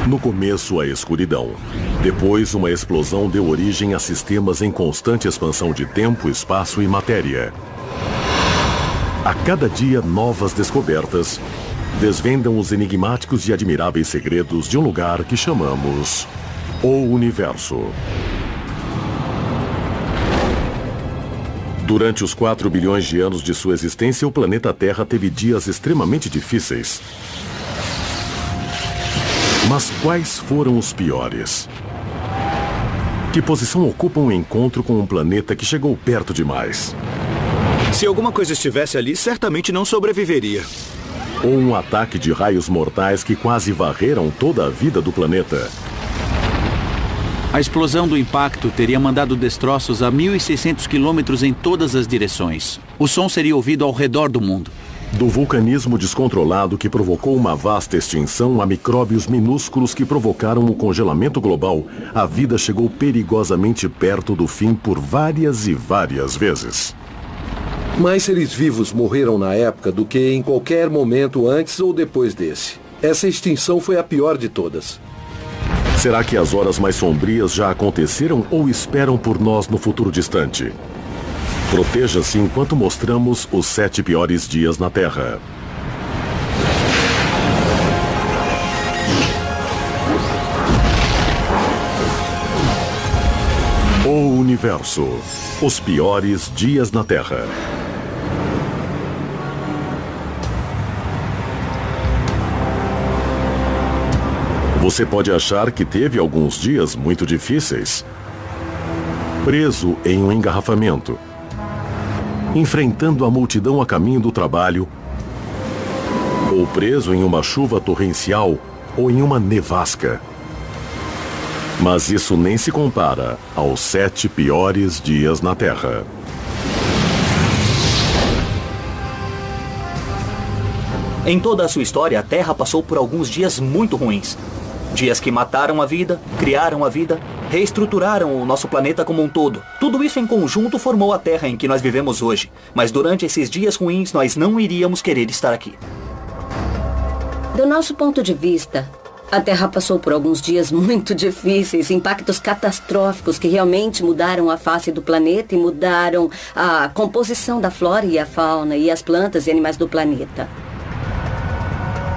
No começo, a escuridão. Depois, uma explosão deu origem a sistemas em constante expansão de tempo, espaço e matéria. A cada dia, novas descobertas desvendam os enigmáticos e admiráveis segredos de um lugar que chamamos o Universo. Durante os 4 bilhões de anos de sua existência, o planeta Terra teve dias extremamente difíceis. Mas quais foram os piores? Que posição ocupa um encontro com um planeta que chegou perto demais? Se alguma coisa estivesse ali, certamente não sobreviveria. Ou um ataque de raios mortais que quase varreram toda a vida do planeta? A explosão do impacto teria mandado destroços a 1.600 quilômetros em todas as direções. O som seria ouvido ao redor do mundo. Do vulcanismo descontrolado que provocou uma vasta extinção a micróbios minúsculos que provocaram o congelamento global, a vida chegou perigosamente perto do fim por várias e várias vezes. Mais seres vivos morreram na época do que em qualquer momento antes ou depois desse. Essa extinção foi a pior de todas. Será que as horas mais sombrias já aconteceram ou esperam por nós no futuro distante? Proteja-se enquanto mostramos os 7 piores dias na Terra. O Universo. Os piores dias na Terra. Você pode achar que teve alguns dias muito difíceis. Preso em um engarrafamento. Enfrentando a multidão a caminho do trabalho. Ou preso em uma chuva torrencial ou em uma nevasca. Mas isso nem se compara aos 7 piores dias na Terra. Em toda a sua história, a Terra passou por alguns dias muito ruins. Dias que mataram a vida, criaram a vida, reestruturaram o nosso planeta como um todo. Tudo isso em conjunto formou a Terra em que nós vivemos hoje. Mas durante esses dias ruins, nós não iríamos querer estar aqui. Do nosso ponto de vista, a Terra passou por alguns dias muito difíceis, impactos catastróficos que realmente mudaram a face do planeta e mudaram a composição da flora e a fauna e as plantas e animais do planeta.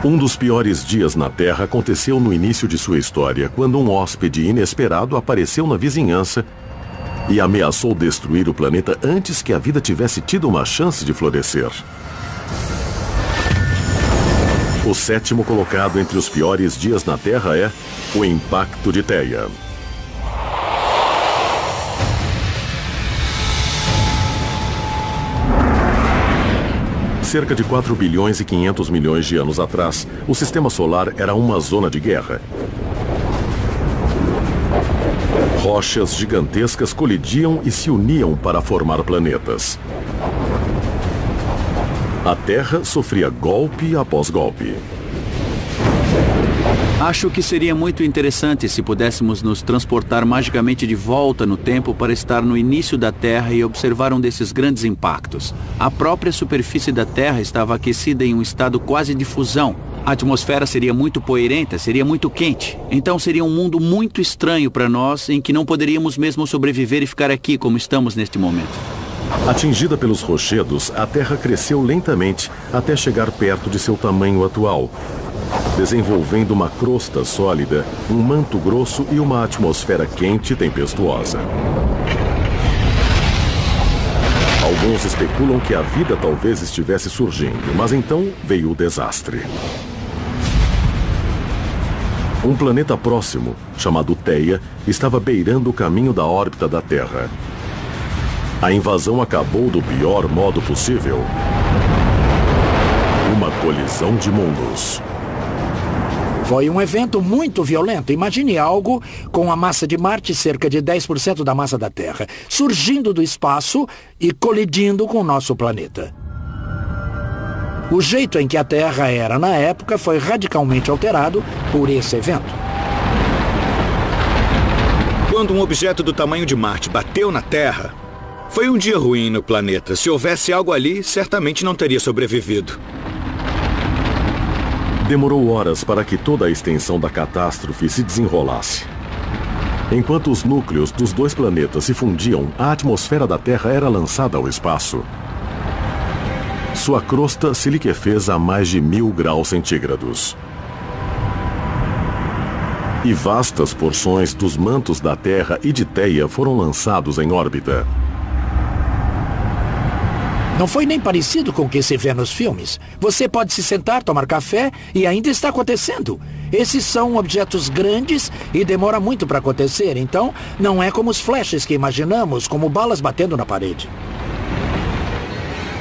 Um dos piores dias na Terra aconteceu no início de sua história, quando um hóspede inesperado apareceu na vizinhança e ameaçou destruir o planeta antes que a vida tivesse tido uma chance de florescer. O 7º colocado entre os piores dias na Terra é o impacto de Theia. Cerca de 4 bilhões e 500 milhões de anos atrás, o sistema solar era uma zona de guerra. Rochas gigantescas colidiam e se uniam para formar planetas. A Terra sofria golpe após golpe. Acho que seria muito interessante se pudéssemos nos transportar magicamente de volta no tempo para estar no início da Terra e observar um desses grandes impactos. A própria superfície da Terra estava aquecida em um estado quase de fusão. A atmosfera seria muito poeirenta, seria muito quente. Então seria um mundo muito estranho para nós, em que não poderíamos mesmo sobreviver e ficar aqui como estamos neste momento. Atingida pelos rochedos, a Terra cresceu lentamente até chegar perto de seu tamanho atual, desenvolvendo uma crosta sólida, um manto grosso e uma atmosfera quente e tempestuosa. Alguns especulam que a vida talvez estivesse surgindo, mas então veio o desastre. Um planeta próximo, chamado Theia, estava beirando o caminho da órbita da Terra. A invasão acabou do pior modo possível. Uma colisão de mundos. Foi um evento muito violento. Imagine algo com a massa de Marte cerca de 10% da massa da Terra, surgindo do espaço e colidindo com o nosso planeta. O jeito em que a Terra era na época foi radicalmente alterado por esse evento. Quando um objeto do tamanho de Marte bateu na Terra, foi um dia ruim no planeta. Se houvesse algo ali, certamente não teria sobrevivido. Demorou horas para que toda a extensão da catástrofe se desenrolasse. Enquanto os núcleos dos dois planetas se fundiam, a atmosfera da Terra era lançada ao espaço. Sua crosta se liquefez a mais de 1000 graus centígrados. E vastas porções dos mantos da Terra e de Theia foram lançados em órbita. Não foi nem parecido com o que se vê nos filmes. Você pode se sentar, tomar café e ainda está acontecendo. Esses são objetos grandes e demora muito para acontecer, então não é como os flashes que imaginamos, como balas batendo na parede.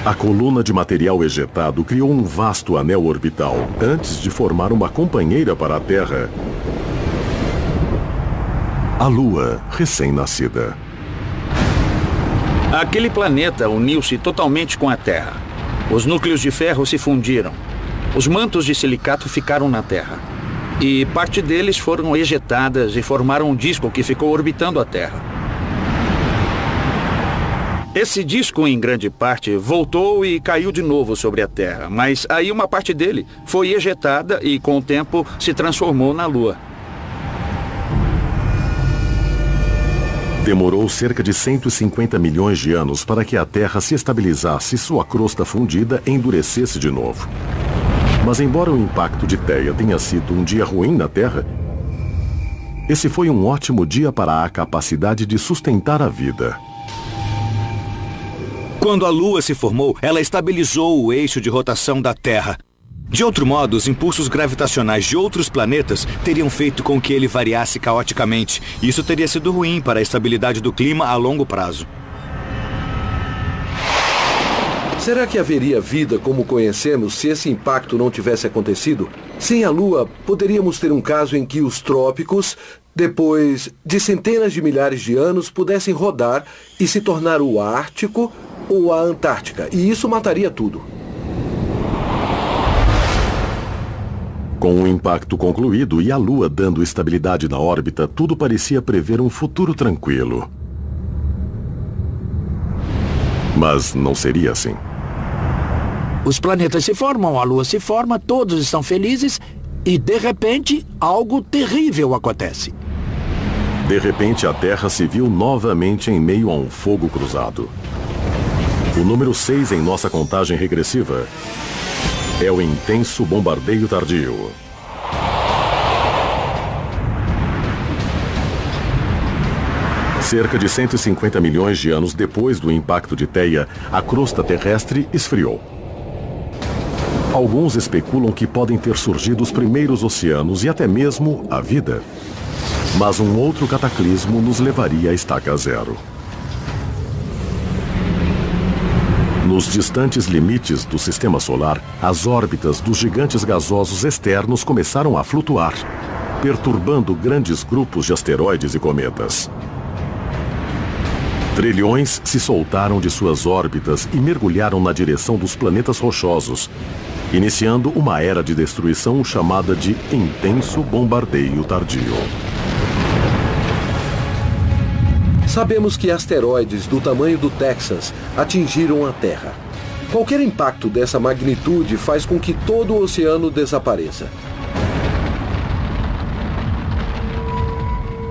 A coluna de material ejetado criou um vasto anel orbital antes de formar uma companheira para a Terra. A Lua, recém-nascida. Aquele planeta uniu-se totalmente com a Terra. Os núcleos de ferro se fundiram. Os mantos de silicato ficaram na Terra. E parte deles foram ejetadas e formaram um disco que ficou orbitando a Terra. Esse disco, em grande parte, voltou e caiu de novo sobre a Terra. Mas aí uma parte dele foi ejetada e, com o tempo, se transformou na Lua. Demorou cerca de 150 milhões de anos para que a Terra se estabilizasse e sua crosta fundida endurecesse de novo. Mas embora o impacto de Theia tenha sido um dia ruim na Terra, esse foi um ótimo dia para a capacidade de sustentar a vida. Quando a Lua se formou, ela estabilizou o eixo de rotação da Terra. De outro modo, os impulsos gravitacionais de outros planetas teriam feito com que ele variasse caoticamente. Isso teria sido ruim para a estabilidade do clima a longo prazo. Será que haveria vida como conhecemos se esse impacto não tivesse acontecido? Sem a Lua, poderíamos ter um caso em que os trópicos, depois de centenas de milhares de anos, pudessem rodar e se tornar o Ártico ou a Antártica. E isso mataria tudo. Com o impacto concluído e a Lua dando estabilidade na órbita, tudo parecia prever um futuro tranquilo. Mas não seria assim. Os planetas se formam, a Lua se forma, todos estão felizes e, de repente, algo terrível acontece. De repente, a Terra se viu novamente em meio a um fogo cruzado. O número 6 em nossa contagem regressiva é o intenso bombardeio tardio. Cerca de 150 milhões de anos depois do impacto de Theia, a crosta terrestre esfriou. Alguns especulam que podem ter surgido os primeiros oceanos e até mesmo a vida. Mas um outro cataclismo nos levaria à estaca zero. Nos distantes limites do sistema solar, as órbitas dos gigantes gasosos externos começaram a flutuar, perturbando grandes grupos de asteroides e cometas. Trilhões se soltaram de suas órbitas e mergulharam na direção dos planetas rochosos, iniciando uma era de destruição chamada de intenso bombardeio tardio. Sabemos que asteroides do tamanho do Texas atingiram a Terra. Qualquer impacto dessa magnitude faz com que todo o oceano desapareça.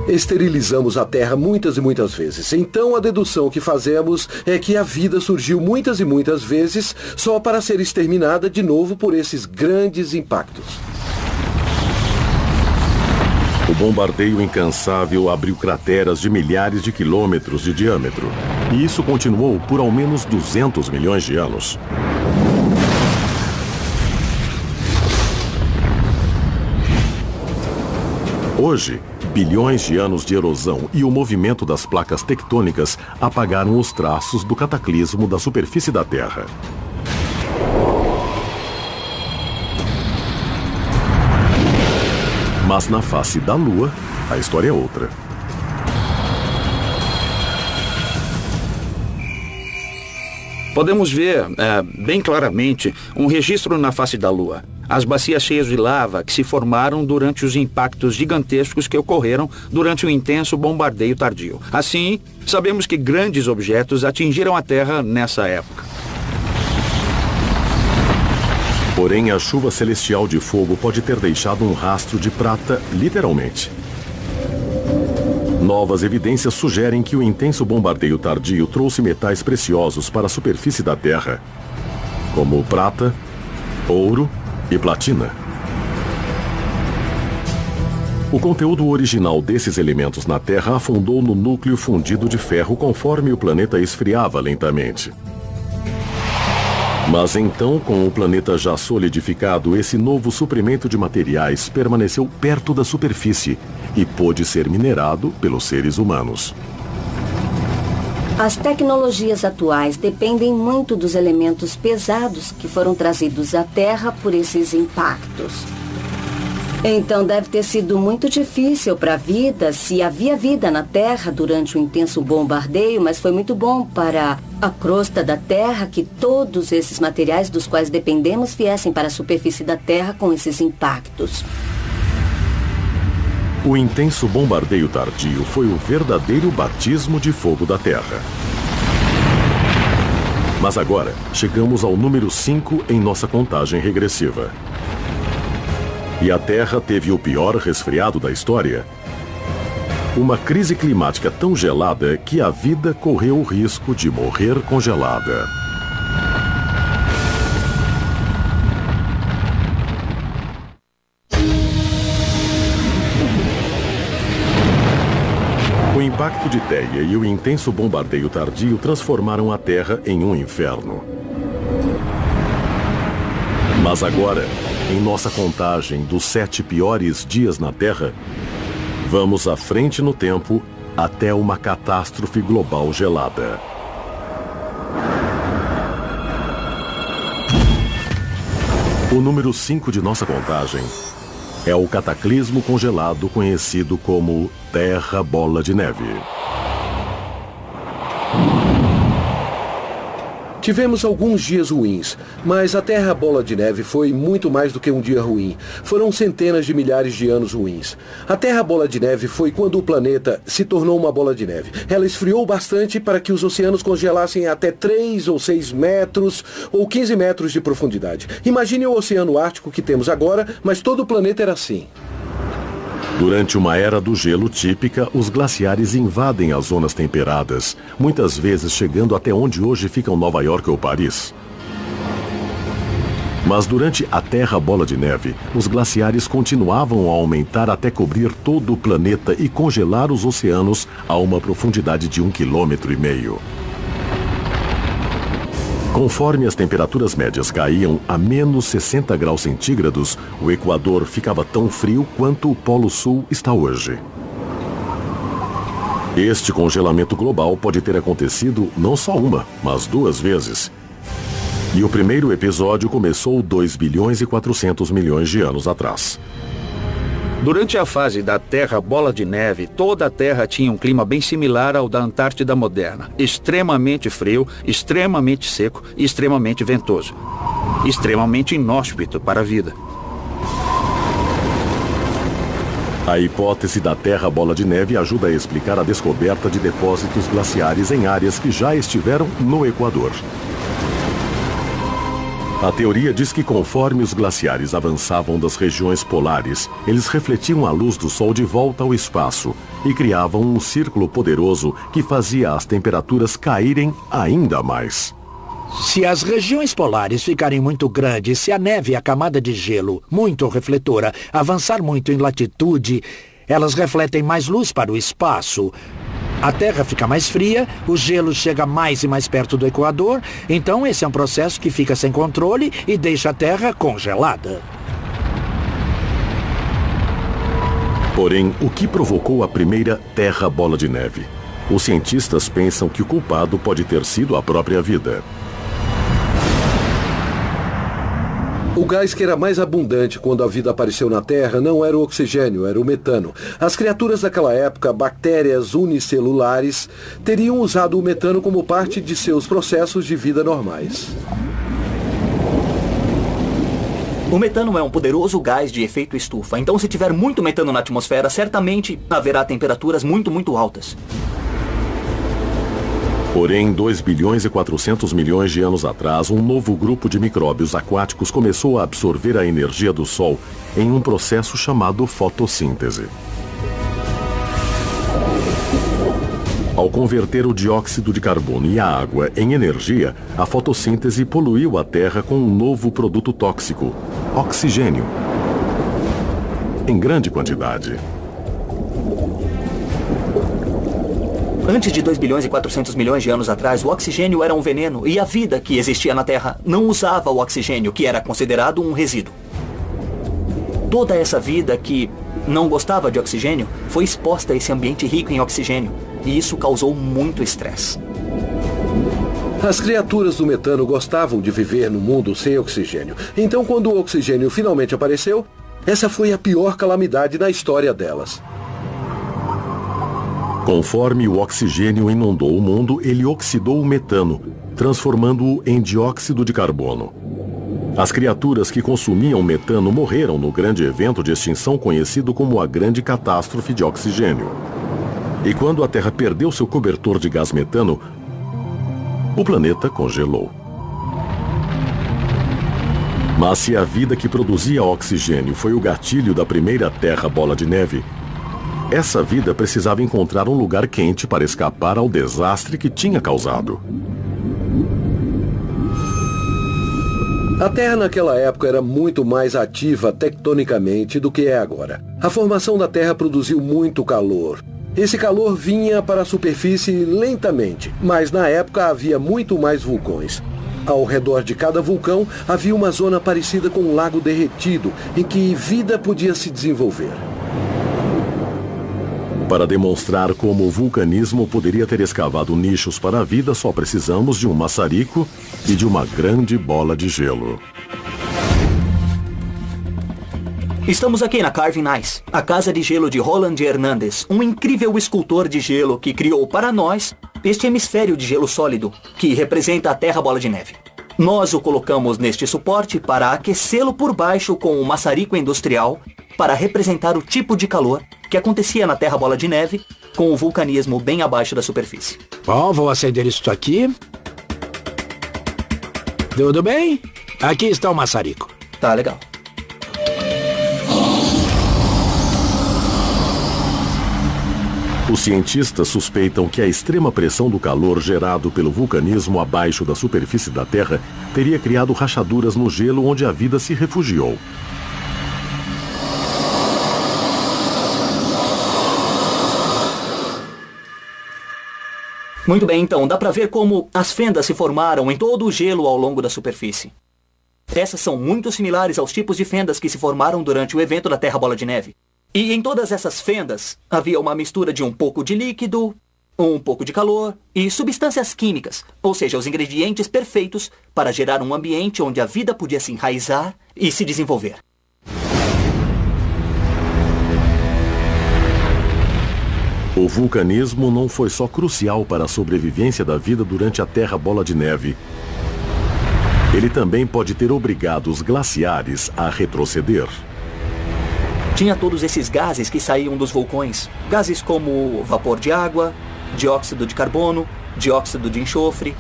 Esterilizamos a Terra muitas e muitas vezes. Então a dedução que fazemos é que a vida surgiu muitas e muitas vezes só para ser exterminada de novo por esses grandes impactos. O bombardeio incansável abriu crateras de milhares de quilômetros de diâmetro. E isso continuou por ao menos 200 milhões de anos. Hoje, bilhões de anos de erosão e o movimento das placas tectônicas apagaram os traços do cataclismo da superfície da Terra. Mas na face da Lua, a história é outra. Podemos ver bem claramente um registro na face da Lua. As bacias cheias de lava que se formaram durante os impactos gigantescos que ocorreram durante o intenso bombardeio tardio. Assim, sabemos que grandes objetos atingiram a Terra nessa época. Porém, a chuva celestial de fogo pode ter deixado um rastro de prata, literalmente. Novas evidências sugerem que o intenso bombardeio tardio trouxe metais preciosos para a superfície da Terra, como prata, ouro e platina. O conteúdo original desses elementos na Terra afundou no núcleo fundido de ferro conforme o planeta esfriava lentamente. Mas então, com o planeta já solidificado, esse novo suprimento de materiais permaneceu perto da superfície e pôde ser minerado pelos seres humanos. As tecnologias atuais dependem muito dos elementos pesados que foram trazidos à Terra por esses impactos. Então deve ter sido muito difícil para a vida, se havia vida na Terra durante o intenso bombardeio, mas foi muito bom para a crosta da Terra que todos esses materiais dos quais dependemos viessem para a superfície da Terra com esses impactos. O intenso bombardeio tardio foi o verdadeiro batismo de fogo da Terra. Mas agora, chegamos ao número 5 em nossa contagem regressiva. E a Terra teve o pior resfriado da história. Uma crise climática tão gelada que a vida correu o risco de morrer congelada. O impacto de Theia e o intenso bombardeio tardio transformaram a Terra em um inferno. Mas agora, em nossa contagem dos 7 piores dias na Terra, vamos à frente no tempo até uma catástrofe global gelada. O número 5 de nossa contagem é o cataclismo congelado conhecido como Terra Bola de Neve. Tivemos alguns dias ruins, mas a Terra Bola de Neve foi muito mais do que um dia ruim. Foram centenas de milhares de anos ruins. A Terra Bola de Neve foi quando o planeta se tornou uma bola de neve. Ela esfriou bastante para que os oceanos congelassem até 3 ou 6 metros ou 15 metros de profundidade. Imagine o Oceano Ártico que temos agora, mas todo o planeta era assim. Durante uma era do gelo típica, os glaciares invadem as zonas temperadas, muitas vezes chegando até onde hoje ficam Nova York ou Paris. Mas durante a Terra Bola de Neve, os glaciares continuavam a aumentar até cobrir todo o planeta e congelar os oceanos a uma profundidade de 1,5 km. Conforme as temperaturas médias caíam a menos 60 graus centígrados, o Equador ficava tão frio quanto o Polo Sul está hoje. Este congelamento global pode ter acontecido não só uma, mas 2 vezes. E o primeiro episódio começou 2 bilhões e 400 milhões de anos atrás. Durante a fase da Terra Bola de Neve, toda a Terra tinha um clima bem similar ao da Antártida moderna. Extremamente frio, extremamente seco e extremamente ventoso. Extremamente inóspito para a vida. A hipótese da Terra Bola de Neve ajuda a explicar a descoberta de depósitos glaciares em áreas que já estiveram no Equador. A teoria diz que conforme os glaciares avançavam das regiões polares, eles refletiam a luz do Sol de volta ao espaço e criavam um círculo poderoso que fazia as temperaturas caírem ainda mais. Se as regiões polares ficarem muito grandes, se a neve e a camada de gelo, muito refletora, avançar muito em latitude, elas refletem mais luz para o espaço. A Terra fica mais fria, o gelo chega mais e mais perto do Equador, então esse é um processo que fica sem controle e deixa a Terra congelada. Porém, o que provocou a primeira Terra Bola de Neve? Os cientistas pensam que o culpado pode ter sido a própria vida. O gás que era mais abundante quando a vida apareceu na Terra não era o oxigênio, era o metano. As criaturas daquela época, bactérias unicelulares, teriam usado o metano como parte de seus processos de vida normais. O metano é um poderoso gás de efeito estufa, então se tiver muito metano na atmosfera, certamente haverá temperaturas muito altas. Porém, 2 bilhões e 400 milhões de anos atrás, um novo grupo de micróbios aquáticos começou a absorver a energia do Sol em um processo chamado fotossíntese. Ao converter o dióxido de carbono e a água em energia, a fotossíntese poluiu a Terra com um novo produto tóxico, oxigênio, em grande quantidade. Antes de 2 bilhões e 400 milhões de anos atrás, o oxigênio era um veneno e a vida que existia na Terra não usava o oxigênio, que era considerado um resíduo. Toda essa vida que não gostava de oxigênio foi exposta a esse ambiente rico em oxigênio, e isso causou muito estresse. As criaturas do metano gostavam de viver no mundo sem oxigênio. Então, quando o oxigênio finalmente apareceu, essa foi a pior calamidade na história delas. Conforme o oxigênio inundou o mundo, ele oxidou o metano, transformando-o em dióxido de carbono. As criaturas que consumiam metano morreram no grande evento de extinção conhecido como a Grande Catástrofe de Oxigênio. E quando a Terra perdeu seu cobertor de gás metano, o planeta congelou. Mas se a vida que produzia oxigênio foi o gatilho da primeira Terra Bola de Neve, essa vida precisava encontrar um lugar quente para escapar ao desastre que tinha causado. A Terra naquela época era muito mais ativa tectonicamente do que é agora. A formação da Terra produziu muito calor. Esse calor vinha para a superfície lentamente, mas na época havia muito mais vulcões. Ao redor de cada vulcão havia uma zona parecida com um lago derretido, em que vida podia se desenvolver. Para demonstrar como o vulcanismo poderia ter escavado nichos para a vida, só precisamos de um maçarico e de uma grande bola de gelo. Estamos aqui na Carving Ice, a casa de gelo de Roland Hernandez, um incrível escultor de gelo que criou para nós este hemisfério de gelo sólido, que representa a Terra Bola de Neve. Nós o colocamos neste suporte para aquecê-lo por baixo com um maçarico industrial para representar o tipo de calor que acontecia na Terra Bola de Neve com o vulcanismo bem abaixo da superfície. Bom, vou acender isso aqui. Tudo bem? Aqui está o maçarico. Tá legal. Os cientistas suspeitam que a extrema pressão do calor gerado pelo vulcanismo abaixo da superfície da Terra teria criado rachaduras no gelo onde a vida se refugiou. Muito bem, então, dá para ver como as fendas se formaram em todo o gelo ao longo da superfície. Essas são muito similares aos tipos de fendas que se formaram durante o evento da Terra Bola de Neve. E em todas essas fendas havia uma mistura de um pouco de líquido, um pouco de calor e substâncias químicas, ou seja, os ingredientes perfeitos para gerar um ambiente onde a vida podia se enraizar e se desenvolver. O vulcanismo não foi só crucial para a sobrevivência da vida durante a Terra Bola de Neve. Ele também pode ter obrigado os glaciares a retroceder. Tinha todos esses gases que saíam dos vulcões. Gases como vapor de água, dióxido de carbono, dióxido de enxofre.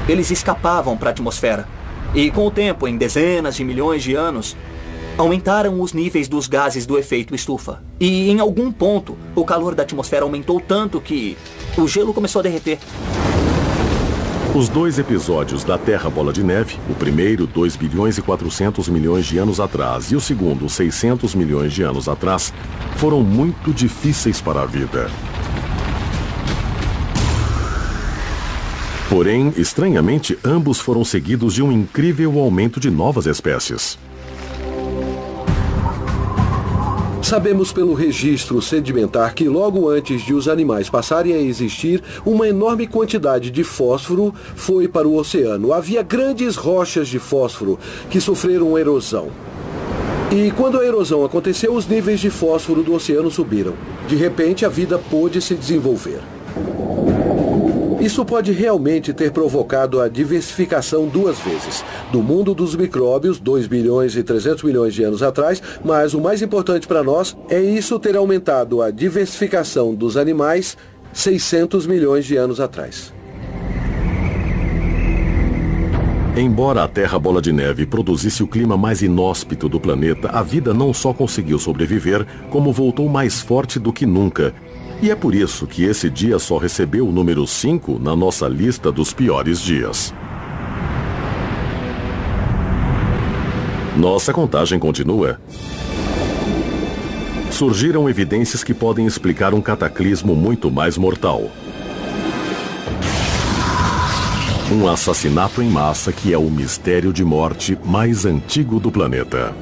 Eles escapavam para a atmosfera. E com o tempo, em dezenas de milhões de anos, aumentaram os níveis dos gases do efeito estufa. E em algum ponto, o calor da atmosfera aumentou tanto que o gelo começou a derreter. Os dois episódios da Terra Bola de Neve, o primeiro 2 bilhões e 400 milhões de anos atrás e o segundo 600 milhões de anos atrás, foram muito difíceis para a vida. Porém, estranhamente, ambos foram seguidos de um incrível aumento de novas espécies. Sabemos pelo registro sedimentar que logo antes de os animais passarem a existir, uma enorme quantidade de fósforo foi para o oceano. Havia grandes rochas de fósforo que sofreram erosão. E quando a erosão aconteceu, os níveis de fósforo do oceano subiram. De repente, a vida pôde se desenvolver. Isso pode realmente ter provocado a diversificação duas vezes. Do mundo dos micróbios, 2 bilhões e 300 milhões de anos atrás, mas o mais importante para nós é isso ter aumentado a diversificação dos animais 600 milhões de anos atrás. Embora a Terra Bola de Neve produzisse o clima mais inóspito do planeta, a vida não só conseguiu sobreviver, como voltou mais forte do que nunca. E é por isso que esse dia só recebeu o número 5 na nossa lista dos piores dias. Nossa contagem continua. Surgiram evidências que podem explicar um cataclismo muito mais mortal. Um assassinato em massa que é o mistério de morte mais antigo do planeta.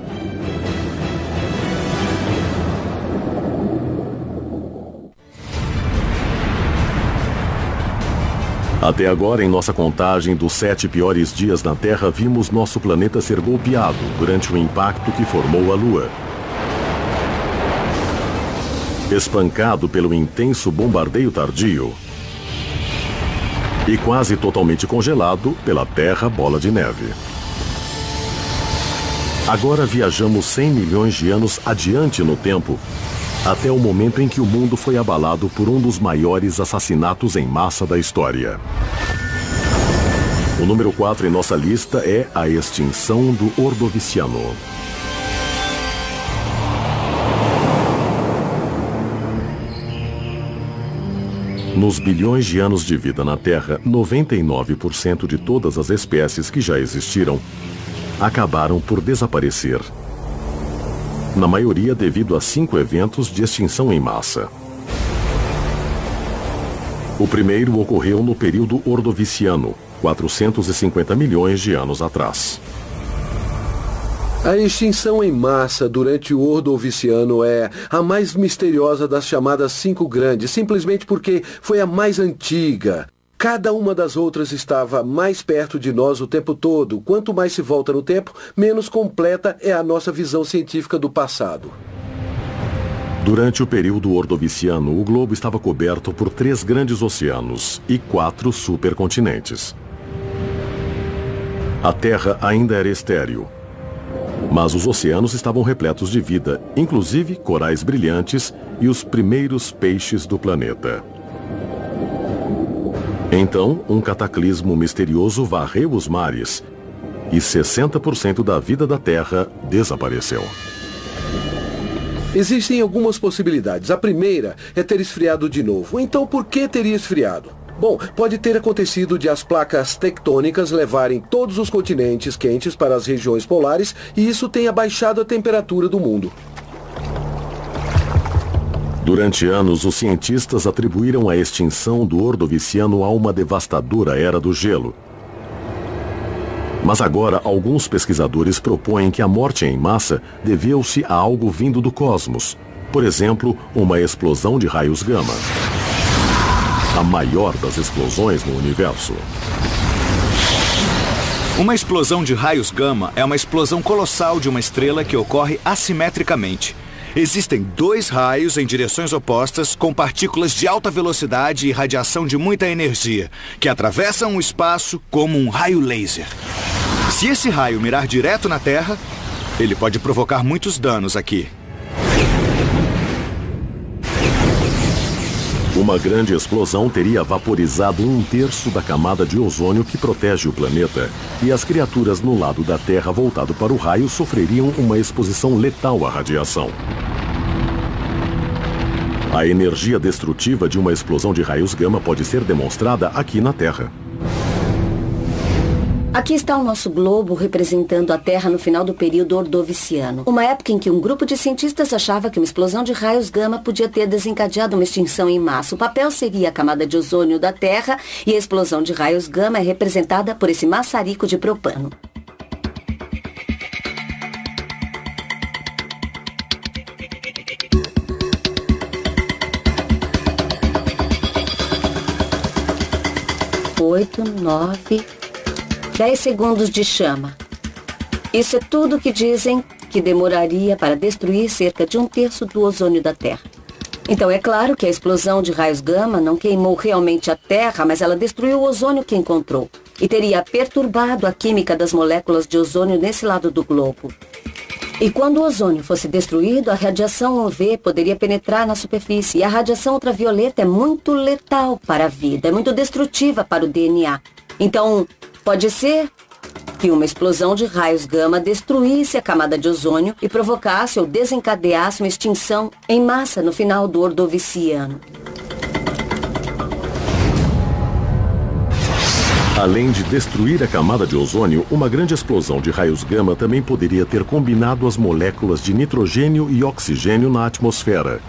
Até agora, em nossa contagem dos 7 piores dias na Terra, vimos nosso planeta ser golpeado durante o impacto que formou a Lua. Espancado pelo intenso bombardeio tardio. E quase totalmente congelado pela Terra Bola de Neve. Agora viajamos 100 milhões de anos adiante no tempo, até o momento em que o mundo foi abalado por um dos maiores assassinatos em massa da história. O número 4 em nossa lista é a extinção do Ordoviciano. Nos bilhões de anos de vida na Terra, 99% de todas as espécies que já existiram acabaram por desaparecer. Na maioria devido a 5 eventos de extinção em massa. O primeiro ocorreu no período Ordoviciano, 450 milhões de anos atrás. A extinção em massa durante o Ordoviciano é a mais misteriosa das chamadas 5 grandes, simplesmente porque foi a mais antiga. Cada uma das outras estava mais perto de nós o tempo todo. Quanto mais se volta no tempo, menos completa é a nossa visão científica do passado. Durante o período Ordoviciano, o globo estava coberto por 3 grandes oceanos e 4 supercontinentes. A Terra ainda era estéril. Mas os oceanos estavam repletos de vida, inclusive corais brilhantes e os primeiros peixes do planeta. Então, um cataclismo misterioso varreu os mares e 60% da vida da Terra desapareceu. Existem algumas possibilidades. A primeira é ter esfriado de novo. Então, por que teria esfriado? Bom, pode ter acontecido de as placas tectônicas levarem todos os continentes quentes para as regiões polares e isso tenha baixado a temperatura do mundo. Durante anos, os cientistas atribuíram a extinção do Ordoviciano a uma devastadora era do gelo. Mas agora, alguns pesquisadores propõem que a morte em massa deveu-se a algo vindo do cosmos. Por exemplo, uma explosão de raios gama. A maior das explosões no universo. Uma explosão de raios gama é uma explosão colossal de uma estrela que ocorre assimetricamente. Existem 2 raios em direções opostas com partículas de alta velocidade e radiação de muita energia, que atravessam o espaço como um raio laser. Se esse raio mirar direto na Terra, ele pode provocar muitos danos aqui. Uma grande explosão teria vaporizado 1/3 da camada de ozônio que protege o planeta, e as criaturas no lado da Terra voltado para o raio sofreriam uma exposição letal à radiação. A energia destrutiva de uma explosão de raios gama pode ser demonstrada aqui na Terra. Aqui está o nosso globo representando a Terra no final do período Ordoviciano. Uma época em que um grupo de cientistas achava que uma explosão de raios gama podia ter desencadeado uma extinção em massa. O papel seria a camada de ozônio da Terra e a explosão de raios gama é representada por esse maçarico de propano. Oito, 9... 10 segundos de chama. Isso é tudo que dizem que demoraria para destruir cerca de 1/3 do ozônio da Terra. Então é claro que a explosão de raios gama não queimou realmente a Terra, mas ela destruiu o ozônio que encontrou e teria perturbado a química das moléculas de ozônio nesse lado do globo. E quando o ozônio fosse destruído, a radiação UV poderia penetrar na superfície e a radiação ultravioleta é muito letal para a vida, é muito destrutiva para o DNA. Então, pode ser que uma explosão de raios gama destruísse a camada de ozônio e provocasse ou desencadeasse uma extinção em massa no final do Ordoviciano. Além de destruir a camada de ozônio, uma grande explosão de raios gama também poderia ter combinado as moléculas de nitrogênio e oxigênio na atmosfera,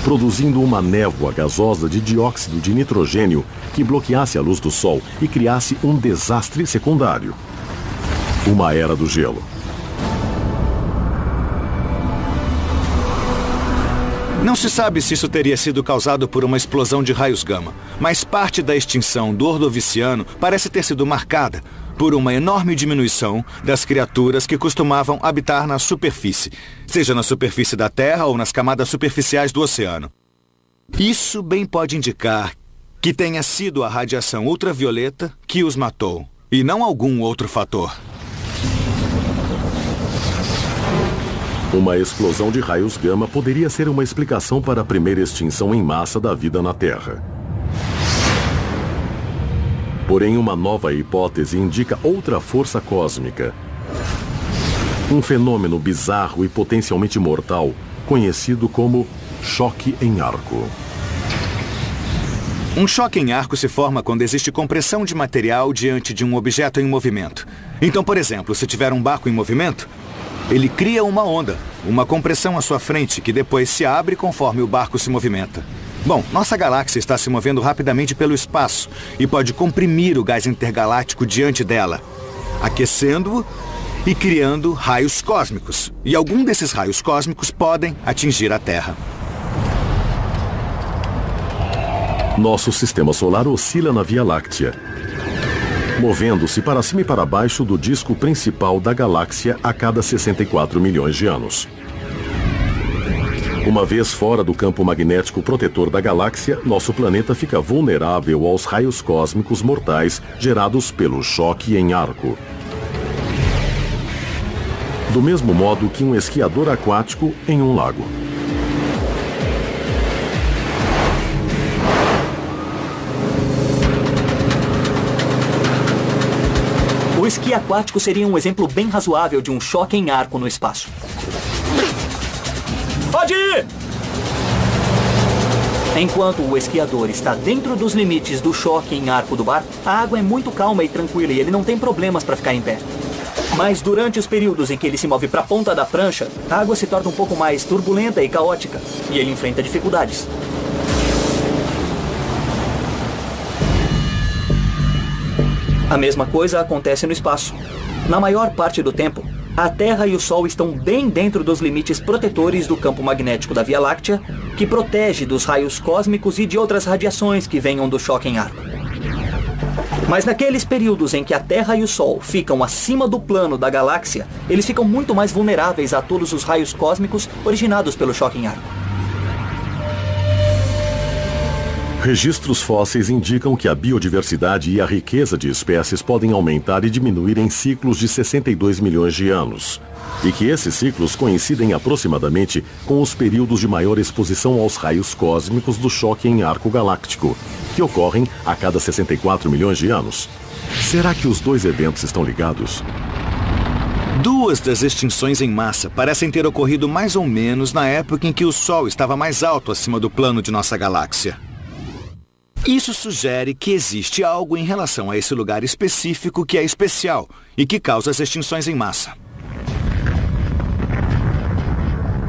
produzindo uma névoa gasosa de dióxido de nitrogênio que bloqueasse a luz do Sol e criasse um desastre secundário: uma era do gelo. Não se sabe se isso teria sido causado por uma explosão de raios gama, mas parte da extinção do Ordoviciano parece ter sido marcada por uma enorme diminuição das criaturas que costumavam habitar na superfície, seja na superfície da Terra ou nas camadas superficiais do oceano. Isso bem pode indicar que tenha sido a radiação ultravioleta que os matou, e não algum outro fator. Uma explosão de raios gama poderia ser uma explicação para a primeira extinção em massa da vida na Terra. Porém, uma nova hipótese indica outra força cósmica. Um fenômeno bizarro e potencialmente mortal, conhecido como choque em arco. Um choque em arco se forma quando existe compressão de material diante de um objeto em movimento. Então, por exemplo, se tiver um barco em movimento, ele cria uma onda, uma compressão à sua frente, que depois se abre conforme o barco se movimenta. Bom, nossa galáxia está se movendo rapidamente pelo espaço e pode comprimir o gás intergaláctico diante dela, aquecendo-o e criando raios cósmicos. E algum desses raios cósmicos podem atingir a Terra. Nosso sistema solar oscila na Via Láctea, movendo-se para cima e para baixo do disco principal da galáxia a cada 64 milhões de anos. Uma vez fora do campo magnético protetor da galáxia, nosso planeta fica vulnerável aos raios cósmicos mortais gerados pelo choque em arco. Do mesmo modo que um esquiador aquático em um lago. O esqui aquático seria um exemplo bem razoável de um choque em arco no espaço. Pode ir! Enquanto o esquiador está dentro dos limites do choque em arco do barco, a água é muito calma e tranquila e ele não tem problemas para ficar em pé. Mas durante os períodos em que ele se move para a ponta da prancha, a água se torna um pouco mais turbulenta e caótica e ele enfrenta dificuldades. A mesma coisa acontece no espaço. Na maior parte do tempo, a Terra e o Sol estão bem dentro dos limites protetores do campo magnético da Via Láctea, que protege dos raios cósmicos e de outras radiações que venham do choque em arco. Mas naqueles períodos em que a Terra e o Sol ficam acima do plano da galáxia, eles ficam muito mais vulneráveis a todos os raios cósmicos originados pelo choque em arco. Registros fósseis indicam que a biodiversidade e a riqueza de espécies podem aumentar e diminuir em ciclos de 62 milhões de anos. E que esses ciclos coincidem aproximadamente com os períodos de maior exposição aos raios cósmicos do choque em arco galáctico, que ocorrem a cada 64 milhões de anos. Será que os dois eventos estão ligados? Duas das extinções em massa parecem ter ocorrido mais ou menos na época em que o Sol estava mais alto acima do plano de nossa galáxia. Isso sugere que existe algo em relação a esse lugar específico que é especial e que causa as extinções em massa.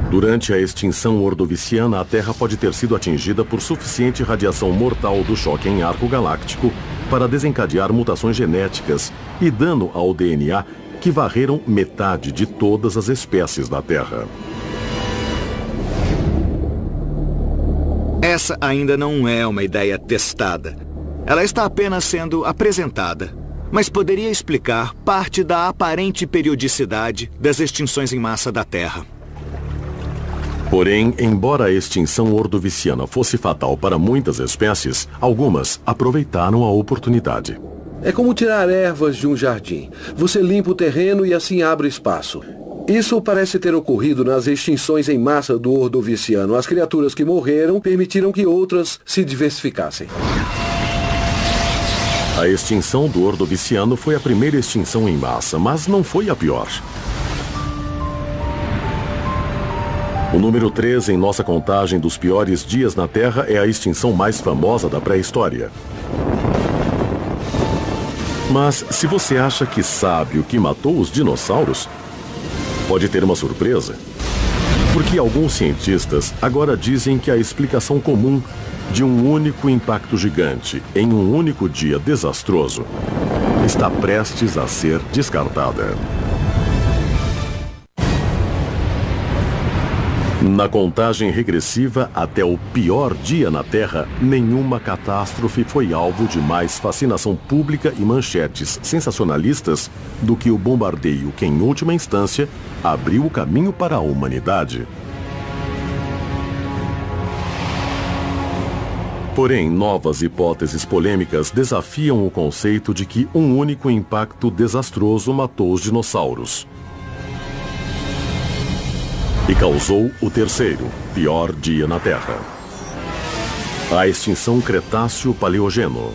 Durante a extinção ordoviciana, a Terra pode ter sido atingida por suficiente radiação mortal do choque em arco galáctico para desencadear mutações genéticas e dano ao DNA que varreram metade de todas as espécies da Terra. Essa ainda não é uma ideia testada. Ela está apenas sendo apresentada, mas poderia explicar parte da aparente periodicidade das extinções em massa da Terra. Porém, embora a extinção ordoviciana fosse fatal para muitas espécies, algumas aproveitaram a oportunidade. É como tirar ervas de um jardim. Você limpa o terreno e assim abre espaço. Isso parece ter ocorrido nas extinções em massa do Ordoviciano. As criaturas que morreram permitiram que outras se diversificassem. A extinção do Ordoviciano foi a primeira extinção em massa, mas não foi a pior. O número 3 em nossa contagem dos piores dias na Terra é a extinção mais famosa da pré-história. Mas se você acha que sabe o que matou os dinossauros, pode ter uma surpresa. Porque alguns cientistas agora dizem que a explicação comum de um único impacto gigante em um único dia desastroso está prestes a ser descartada. Na contagem regressiva até o pior dia na Terra, nenhuma catástrofe foi alvo de mais fascinação pública e manchetes sensacionalistas do que o bombardeio que, em última instância, abriu o caminho para a humanidade. Porém, novas hipóteses polêmicas desafiam o conceito de que um único impacto desastroso matou os dinossauros e causou o terceiro, pior dia na Terra. A extinção Cretáceo-Paleogeno.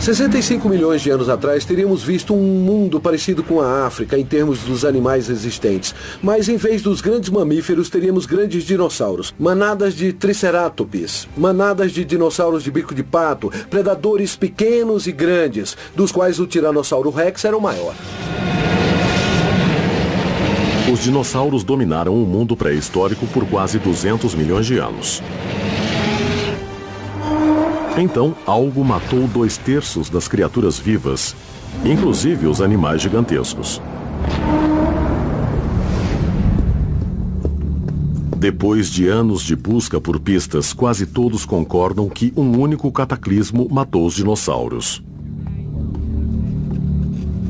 Há 65 milhões de anos atrás, teríamos visto um mundo parecido com a África em termos dos animais existentes. Mas em vez dos grandes mamíferos, teríamos grandes dinossauros. Manadas de tricerátops, manadas de dinossauros de bico de pato, predadores pequenos e grandes, dos quais o Tiranossauro Rex era o maior. Os dinossauros dominaram o mundo pré-histórico por quase 200 milhões de anos. Então, algo matou 2/3 das criaturas vivas, inclusive os animais gigantescos. Depois de anos de busca por pistas, quase todos concordam que um único cataclismo matou os dinossauros.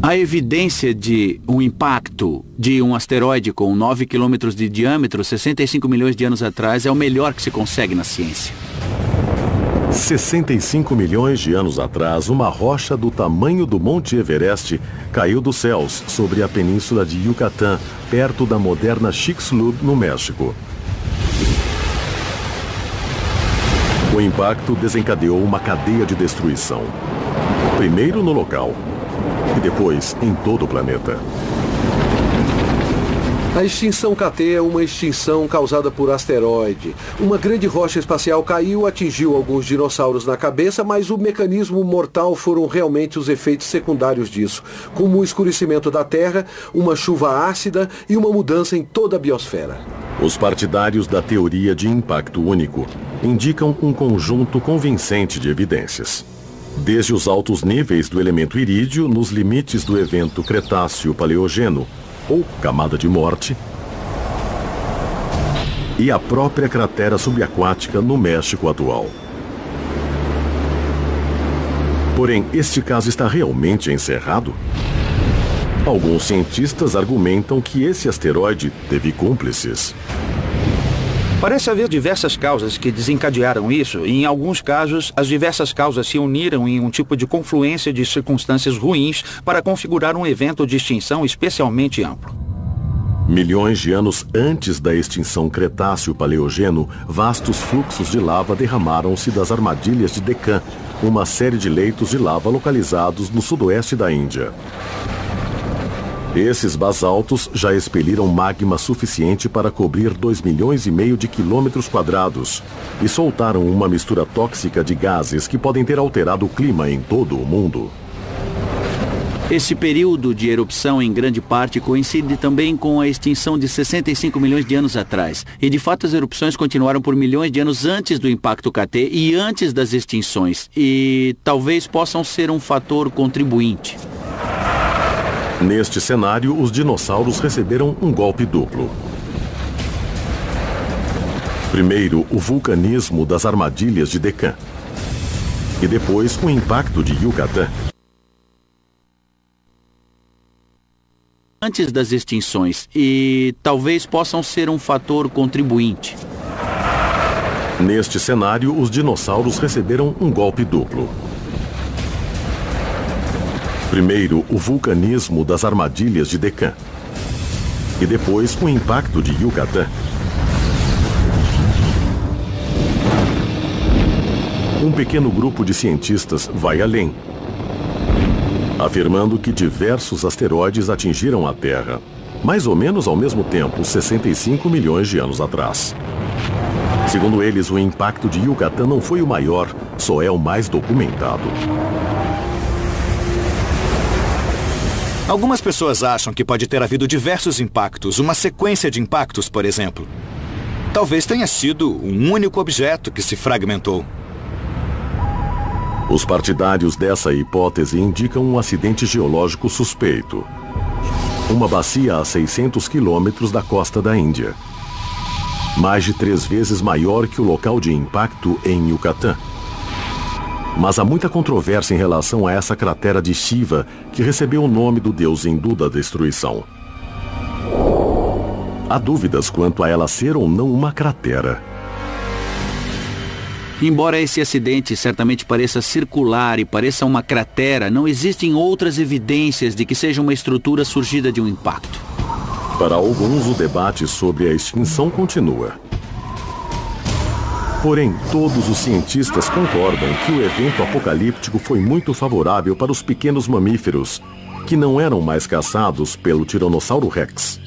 A evidência de um impacto de um asteroide com 9 quilômetros de diâmetro 65 milhões de anos atrás é o melhor que se consegue na ciência. 65 milhões de anos atrás, uma rocha do tamanho do Monte Everest caiu dos céus sobre a península de Yucatán, perto da moderna Chicxulub, no México. O impacto desencadeou uma cadeia de destruição. Primeiro no local, e depois em todo o planeta. A extinção KT é uma extinção causada por asteroide. Uma grande rocha espacial caiu, atingiu alguns dinossauros na cabeça, mas o mecanismo mortal foram realmente os efeitos secundários disso, como o escurecimento da Terra, uma chuva ácida e uma mudança em toda a biosfera. Os partidários da teoria de impacto único indicam um conjunto convincente de evidências. Desde os altos níveis do elemento irídio, nos limites do evento Cretáceo-Paleogeno, ou camada de morte, e a própria cratera subaquática no México atual. Porém, este caso está realmente encerrado? Alguns cientistas argumentam que esse asteroide teve cúmplices. Parece haver diversas causas que desencadearam isso, e em alguns casos, as diversas causas se uniram em um tipo de confluência de circunstâncias ruins para configurar um evento de extinção especialmente amplo. Milhões de anos antes da extinção Cretáceo-Paleogeno, vastos fluxos de lava derramaram-se das armadilhas de Deccan, uma série de leitos de lava localizados no sudoeste da Índia. Esses basaltos já expeliram magma suficiente para cobrir 2,5 milhões de quilômetros quadrados e soltaram uma mistura tóxica de gases que podem ter alterado o clima em todo o mundo. Esse período de erupção, em grande parte, coincide também com a extinção de 65 milhões de anos atrás. E, de fato, as erupções continuaram por milhões de anos antes do impacto KT e antes das extinções. E talvez possam ser um fator contribuinte. Neste cenário, os dinossauros receberam um golpe duplo. Primeiro, o vulcanismo das armadilhas de Deccan. E depois, o impacto de Yucatán. Antes das extinções, e talvez possam ser um fator contribuinte. Neste cenário, os dinossauros receberam um golpe duplo. Primeiro, o vulcanismo das armadilhas de Deccan. E depois, o impacto de Yucatán. Um pequeno grupo de cientistas vai além, afirmando que diversos asteroides atingiram a Terra, mais ou menos ao mesmo tempo, 65 milhões de anos atrás. Segundo eles, o impacto de Yucatán não foi o maior, só é o mais documentado. Algumas pessoas acham que pode ter havido diversos impactos, uma sequência de impactos, por exemplo. Talvez tenha sido um único objeto que se fragmentou. Os partidários dessa hipótese indicam um acidente geológico suspeito. Uma bacia a 600 quilômetros da costa da Índia. Mais de 3 vezes maior que o local de impacto em Yucatán. Mas há muita controvérsia em relação a essa cratera de Shiva, que recebeu o nome do deus hindu da destruição. Há dúvidas quanto a ela ser ou não uma cratera. Embora esse acidente certamente pareça circular e pareça uma cratera, não existem outras evidências de que seja uma estrutura surgida de um impacto. Para alguns, o debate sobre a extinção continua. Porém, todos os cientistas concordam que o evento apocalíptico foi muito favorável para os pequenos mamíferos, que não eram mais caçados pelo Tiranossauro Rex.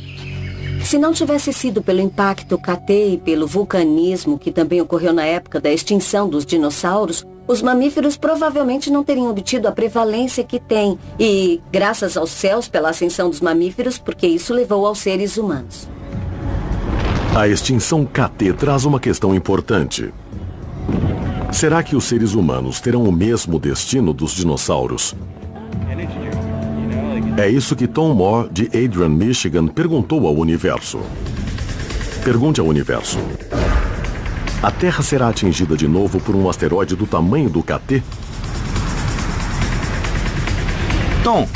Se não tivesse sido pelo impacto KT e pelo vulcanismo, que também ocorreu na época da extinção dos dinossauros, os mamíferos provavelmente não teriam obtido a prevalência que têm. E graças aos céus pela ascensão dos mamíferos, porque isso levou aos seres humanos. A extinção KT traz uma questão importante. Será que os seres humanos terão o mesmo destino dos dinossauros? É isso que Tom Moore, de Adrian, Michigan, perguntou ao Universo. Pergunte ao Universo. A Terra será atingida de novo por um asteroide do tamanho do KT? Tom,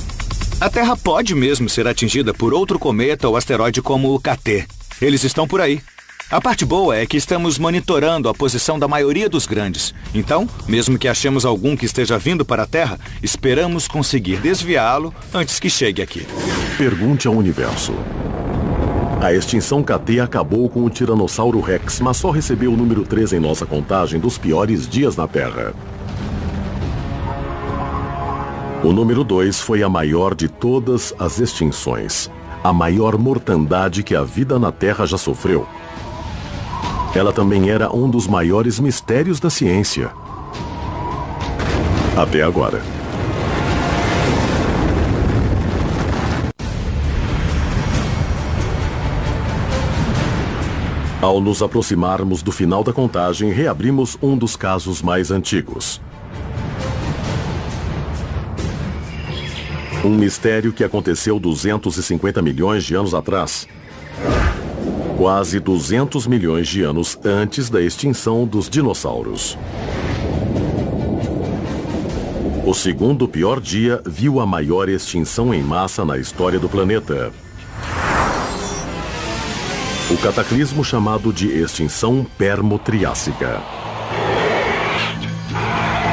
a Terra pode mesmo ser atingida por outro cometa ou asteroide como o KT. Eles estão por aí. A parte boa é que estamos monitorando a posição da maioria dos grandes. Então, mesmo que achemos algum que esteja vindo para a Terra, esperamos conseguir desviá-lo antes que chegue aqui. Pergunte ao Universo. A extinção KT acabou com o Tiranossauro Rex, mas só recebeu o número 3 em nossa contagem dos piores dias na Terra. O número 2 foi a maior de todas as extinções. A maior mortandade que a vida na Terra já sofreu. Ela também era um dos maiores mistérios da ciência. Até agora. Ao nos aproximarmos do final da contagem, reabrimos um dos casos mais antigos. Um mistério que aconteceu 250 milhões de anos atrás. Quase 200 milhões de anos antes da extinção dos dinossauros. O segundo pior dia viu a maior extinção em massa na história do planeta. O cataclismo chamado de extinção permo-triássica.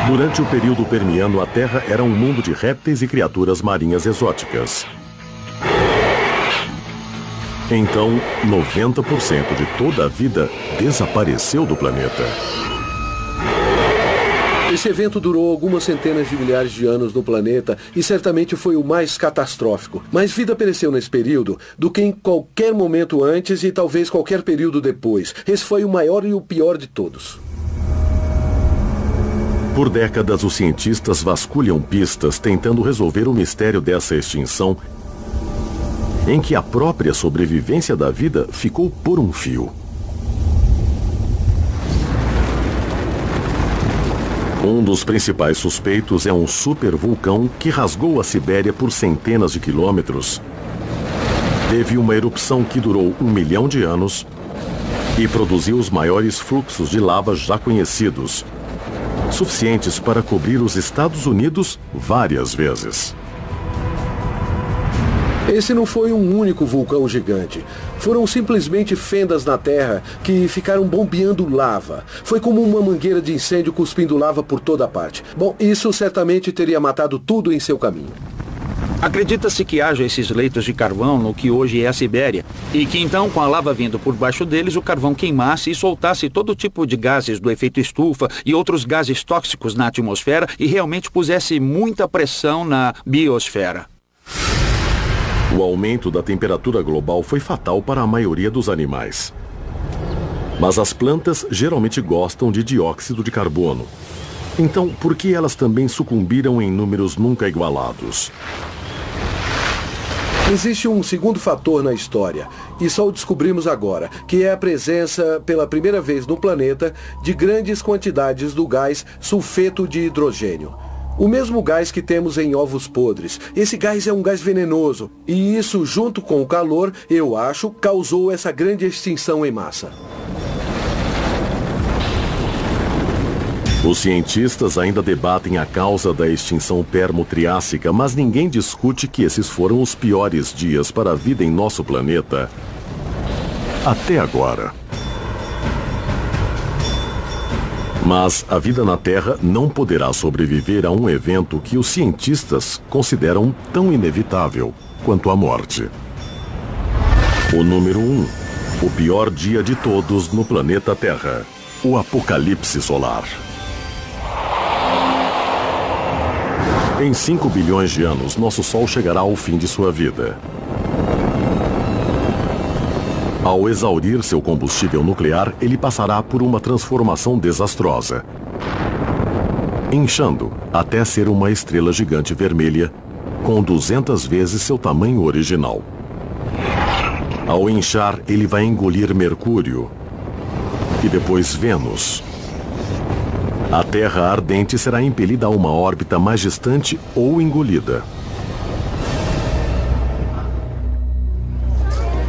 Durante o período permiano, a Terra era um mundo de répteis e criaturas marinhas exóticas. Então, 90% de toda a vida desapareceu do planeta. Esse evento durou algumas centenas de milhares de anos no planeta e certamente foi o mais catastrófico. Mais vida pereceu nesse período do que em qualquer momento antes e talvez qualquer período depois. Esse foi o maior e o pior de todos. Por décadas, os cientistas vasculham pistas tentando resolver o mistério dessa extinção, em que a própria sobrevivência da vida ficou por um fio. Um dos principais suspeitos é um supervulcão que rasgou a Sibéria por centenas de quilômetros. Teve uma erupção que durou 1 milhão de anos e produziu os maiores fluxos de lava já conhecidos, suficientes para cobrir os Estados Unidos várias vezes. Esse não foi um único vulcão gigante. Foram simplesmente fendas na terra que ficaram bombeando lava. Foi como uma mangueira de incêndio cuspindo lava por toda parte. Bom, isso certamente teria matado tudo em seu caminho. Acredita-se que haja esses leitos de carvão no que hoje é a Sibéria, e que então, com a lava vindo por baixo deles, o carvão queimasse e soltasse todo tipo de gases do efeito estufa e outros gases tóxicos na atmosfera e realmente pusesse muita pressão na biosfera. O aumento da temperatura global foi fatal para a maioria dos animais. Mas as plantas geralmente gostam de dióxido de carbono. Então, por que elas também sucumbiram em números nunca igualados? Existe um segundo fator na história, e só o descobrimos agora, que é a presença, pela primeira vez no planeta, de grandes quantidades do gás sulfeto de hidrogênio. O mesmo gás que temos em ovos podres. Esse gás é um gás venenoso, e isso, junto com o calor, eu acho, causou essa grande extinção em massa. Os cientistas ainda debatem a causa da extinção permo-triássica, mas ninguém discute que esses foram os piores dias para a vida em nosso planeta até agora. Mas a vida na Terra não poderá sobreviver a um evento que os cientistas consideram tão inevitável quanto a morte. O número 1. O pior dia de todos no planeta Terra. O apocalipse solar. Em 5 bilhões de anos, nosso Sol chegará ao fim de sua vida. Ao exaurir seu combustível nuclear, ele passará por uma transformação desastrosa, inchando até ser uma estrela gigante vermelha com 200 vezes seu tamanho original. Ao inchar, ele vai engolir Mercúrio e depois Vênus. A Terra ardente será impelida a uma órbita mais distante ou engolida.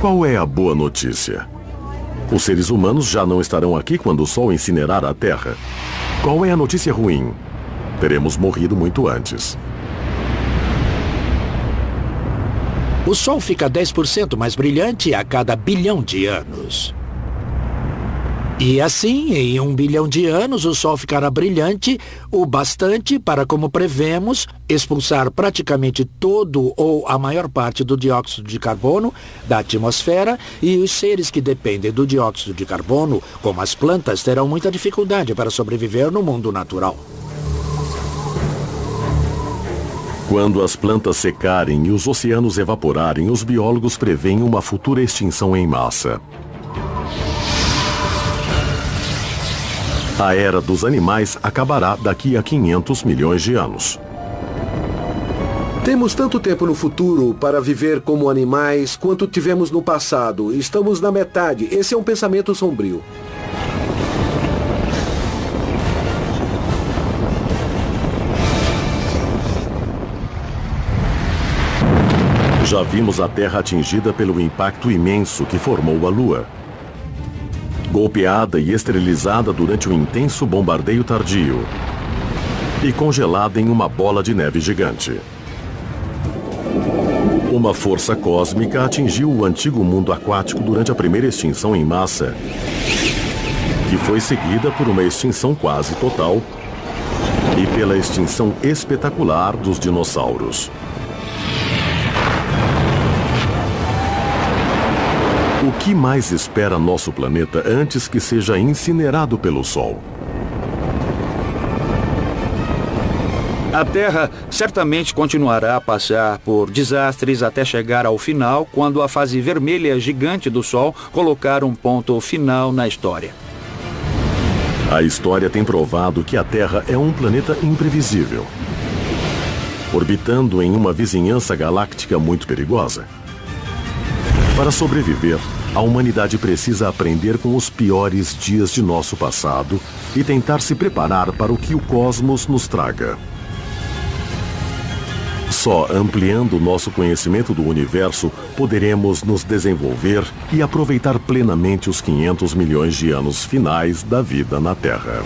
Qual é a boa notícia? Os seres humanos já não estarão aqui quando o Sol incinerar a Terra. Qual é a notícia ruim? Teremos morrido muito antes. O Sol fica 10% mais brilhante a cada bilhão de anos. E assim, em 1 bilhão de anos, o Sol ficará brilhante o bastante para, como prevemos, expulsar praticamente todo ou a maior parte do dióxido de carbono da atmosfera, e os seres que dependem do dióxido de carbono, como as plantas, terão muita dificuldade para sobreviver no mundo natural. Quando as plantas secarem e os oceanos evaporarem, os biólogos preveem uma futura extinção em massa. A era dos animais acabará daqui a 500 milhões de anos. Temos tanto tempo no futuro para viver como animais quanto tivemos no passado. Estamos na metade. Esse é um pensamento sombrio. Já vimos a Terra atingida pelo impacto imenso que formou a Lua. Golpeada e esterilizada durante um intenso bombardeio tardio e congelada em uma bola de neve gigante. Uma força cósmica atingiu o antigo mundo aquático durante a primeira extinção em massa, que foi seguida por uma extinção quase total e pela extinção espetacular dos dinossauros. O que mais espera nosso planeta antes que seja incinerado pelo Sol? A Terra certamente continuará a passar por desastres até chegar ao final, quando a fase vermelha gigante do Sol colocar um ponto final na história. A história tem provado que a Terra é um planeta imprevisível, orbitando em uma vizinhança galáctica muito perigosa. Para sobreviver, a humanidade precisa aprender com os piores dias de nosso passado e tentar se preparar para o que o cosmos nos traga. Só ampliando nosso conhecimento do universo poderemos nos desenvolver e aproveitar plenamente os 500 milhões de anos finais da vida na Terra.